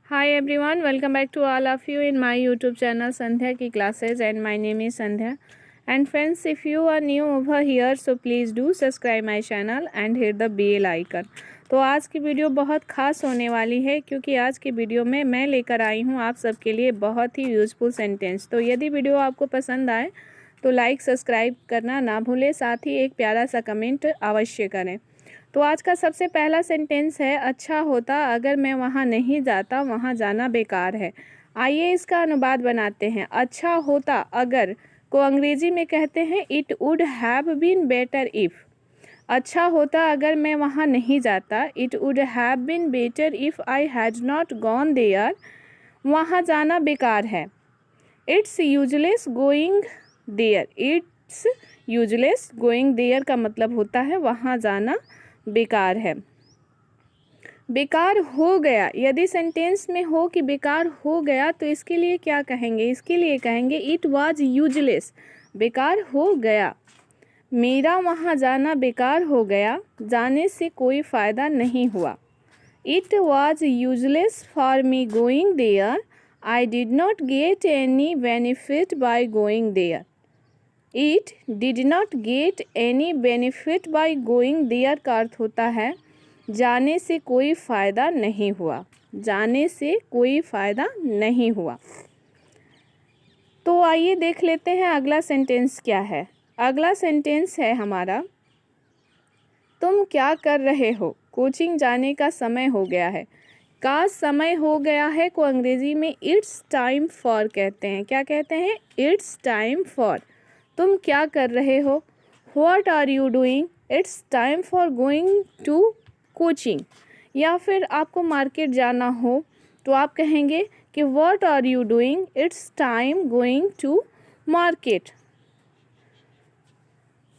Hi everyone, welcome back to all of you in my YouTube channel Sandhya Ki Classes, and my name is Sandhya. And friends, if you are new over here, so please do subscribe my channel and hit the bell icon. तो आज की video बहुत ख़ास होने वाली है, क्योंकि आज की वीडियो में मैं लेकर आई हूँ आप सबके लिए बहुत ही यूज़फुल सेंटेंस। तो यदि वीडियो आपको पसंद आए तो लाइक सब्सक्राइब करना ना भूलें, साथ ही एक प्यारा सा कमेंट अवश्य करें। तो आज का सबसे पहला सेंटेंस है, अच्छा होता अगर मैं वहाँ नहीं जाता, वहाँ जाना बेकार है। आइए इसका अनुवाद बनाते हैं। अच्छा होता अगर को अंग्रेजी में कहते हैं it would have been better if. अच्छा होता अगर मैं वहाँ नहीं जाता, it would have been better if I had not gone there. वहाँ जाना बेकार है। It's useless going there. It's useless going there का मतलब होता है वहाँ जाना बेकार है। बेकार हो गया, यदि सेंटेंस में हो कि बेकार हो गया तो इसके लिए क्या कहेंगे? इसके लिए कहेंगे इट वाज यूजलेस, बेकार हो गया। मेरा वहाँ जाना बेकार हो गया, जाने से कोई फ़ायदा नहीं हुआ। It was useless for me going there, I did not get any benefit by going there. It did not get any benefit by going there का अर्थ होता है जाने से कोई फ़ायदा नहीं हुआ। जाने से कोई फ़ायदा नहीं हुआ। तो आइए देख लेते हैं अगला सेंटेंस क्या है। अगला सेंटेंस है हमारा, तुम क्या कर रहे हो? कोचिंग जाने का समय हो गया है। का समय हो गया है को अंग्रेजी में इट्स टाइम फॉर कहते हैं। क्या कहते हैं? It's time for. तुम क्या कर रहे हो? What are you doing? It's time for going to coaching. या फिर आपको मार्केट जाना हो तो आप कहेंगे कि what are you doing? It's time going to market.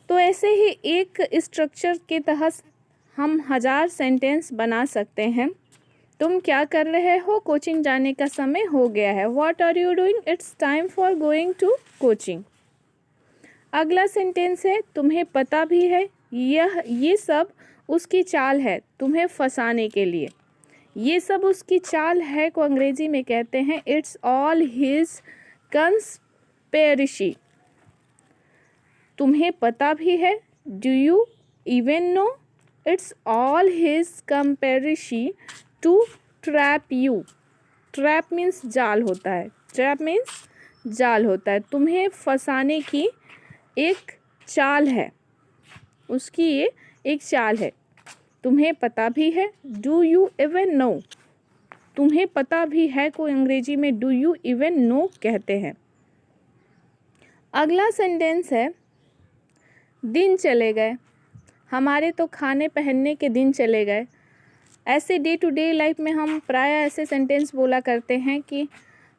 तो ऐसे ही एक स्ट्रक्चर के तहत हम 1000 सेंटेंस बना सकते हैं। तुम क्या कर रहे हो? कोचिंग जाने का समय हो गया है। What are you doing? It's time for going to coaching. अगला सेंटेंस है, तुम्हें पता भी है ये सब उसकी चाल है तुम्हें फंसाने के लिए। ये सब उसकी चाल है को अंग्रेजी में कहते हैं इट्स ऑल हिज कंस्पेरेसी। तुम्हें पता भी है, do you even know? It's all his conspiracy to trap you. Trap means जाल होता है। ट्रैप मीन्स जाल होता है। तुम्हें फंसाने की एक चाल है, उसकी ये एक चाल है। तुम्हें पता भी है, डू यू इवन नो। तुम्हें पता भी है को अंग्रेजी में डू यू इवन नो कहते हैं। अगला सेंटेंस है, दिन चले गए। हमारे तो खाने पहनने के दिन चले गए। ऐसे डे टू डे लाइफ में हम प्रायः ऐसे सेंटेंस बोला करते हैं कि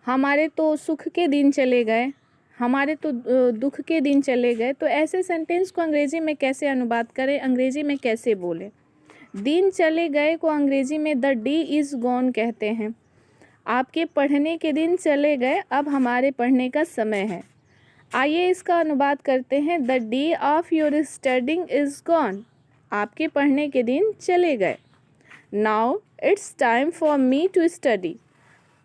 हमारे तो सुख के दिन चले गए, हमारे तो दुख के दिन चले गए। तो ऐसे सेंटेंस को अंग्रेजी में कैसे अनुवाद करें? अंग्रेजी में कैसे बोलें? दिन चले गए को अंग्रेजी में द डे इज़ गॉन कहते हैं। आपके पढ़ने के दिन चले गए, अब हमारे पढ़ने का समय है। आइए इसका अनुवाद करते हैं, the day of your studying is gone. आपके पढ़ने के दिन चले गए। Now it's time for me to study.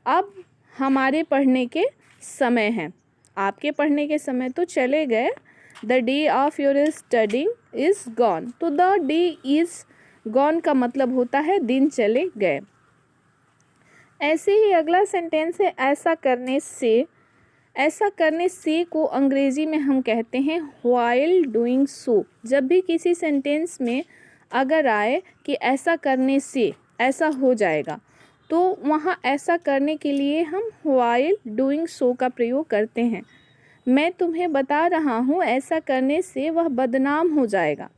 अब हमारे पढ़ने के समय हैं। आपके पढ़ने के समय तो चले गए। The day of your studying is gone. तो द डे इज़ गॉन का मतलब होता है दिन चले गए। ऐसे ही अगला सेंटेंस है, ऐसा करने से। ऐसा करने से को अंग्रेजी में हम कहते हैं व्हाइल डूइंग सो। जब भी किसी सेंटेंस में अगर आए कि ऐसा करने से ऐसा हो जाएगा, तो वहाँ ऐसा करने के लिए हम व्हाइल डूइंग सो का प्रयोग करते हैं। मैं तुम्हें बता रहा हूँ ऐसा करने से वह बदनाम हो जाएगा।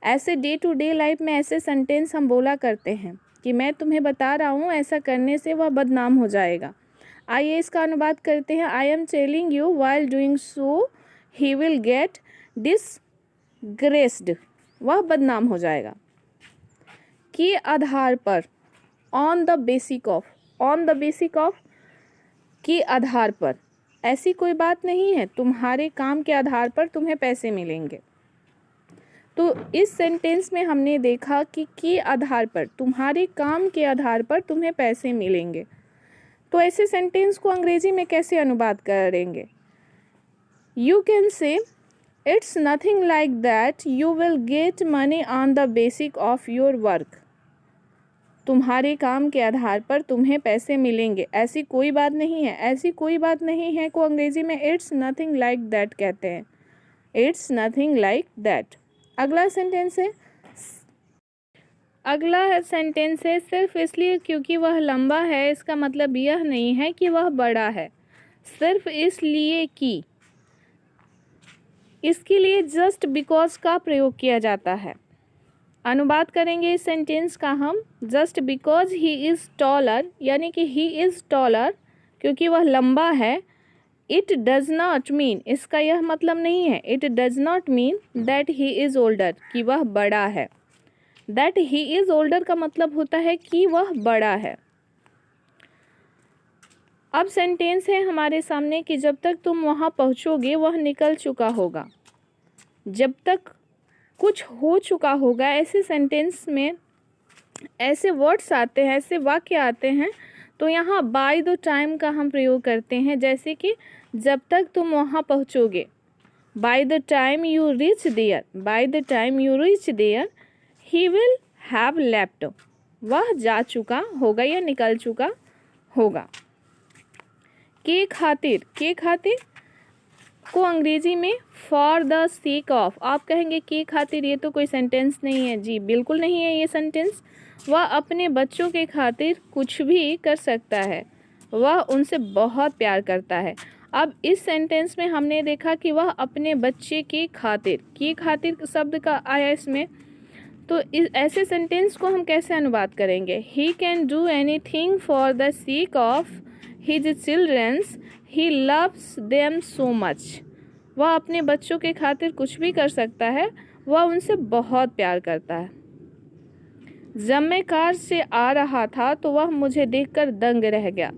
ऐसे डे टू डे लाइफ में ऐसे सेंटेंस हम बोला करते हैं कि मैं तुम्हें बता रहा हूँ ऐसा करने से वह बदनाम हो जाएगा। आइए इसका अनुवाद करते हैं, I am telling you while doing so he will get disgraced. वह बदनाम हो जाएगा। के आधार पर, on the basic of. On the basic of, के आधार पर। ऐसी कोई बात नहीं है, तुम्हारे काम के आधार पर तुम्हें पैसे मिलेंगे। तो इस सेंटेंस में हमने देखा कि के आधार पर, तुम्हारे काम के आधार पर तुम्हें पैसे मिलेंगे। तो ऐसे सेंटेंस को अंग्रेजी में कैसे अनुवाद करेंगे? You can say it's nothing like that, you will get money on the basic of your work. तुम्हारे काम के आधार पर तुम्हें पैसे मिलेंगे, ऐसी कोई बात नहीं है। ऐसी कोई बात नहीं है को अंग्रेजी में इट्स नथिंग लाइक दैट कहते हैं। It's nothing like that. अगला सेंटेंस है सिर्फ इसलिए क्योंकि वह लंबा है, इसका मतलब यह नहीं है कि वह बड़ा है। सिर्फ इसलिए कि, इसके लिए जस्ट बिकॉज का प्रयोग किया जाता है। अनुवाद करेंगे इस सेंटेंस का हम, just because he is taller, यानी कि ही इज़ टॉलर क्योंकि वह लंबा है। इट डज नॉट मीन, इसका यह मतलब नहीं है, it does not mean that he is older, कि वह बड़ा है। दैट ही इज़ ओल्डर का मतलब होता है कि वह बड़ा है। अब सेंटेंस है हमारे सामने कि जब तक तुम वहाँ पहुँचोगे वह निकल चुका होगा। जब तक कुछ हो चुका होगा, ऐसे सेंटेंस में ऐसे वर्ड्स आते हैं, ऐसे वाक्य आते हैं, तो यहाँ बाय द टाइम का हम प्रयोग करते हैं। जैसे कि जब तक तुम वहाँ पहुँचोगे, by the time you reach there, by the time you reach there he will have left, वह जा चुका होगा या निकल चुका होगा। के खातिर, के खातिर को अंग्रेजी में फॉर द सेक ऑफ। आप कहेंगे के खातिर ये तो कोई सेंटेंस नहीं है। जी बिल्कुल नहीं है ये सेंटेंस। वह अपने बच्चों के खातिर कुछ भी कर सकता है, वह उनसे बहुत प्यार करता है। अब इस सेंटेंस में हमने देखा कि वह अपने बच्चे के खातिर, के खातिर शब्द का आया इसमें, तो ऐसे सेंटेंस को हम कैसे अनुवाद करेंगे? He can do anything for the sake of his childrens, he loves them so much. वह अपने बच्चों के खातिर कुछ भी कर सकता है, वह उनसे बहुत प्यार करता है। जब मैं कार से आ रहा था तो वह मुझे देखकर दंग रह गया।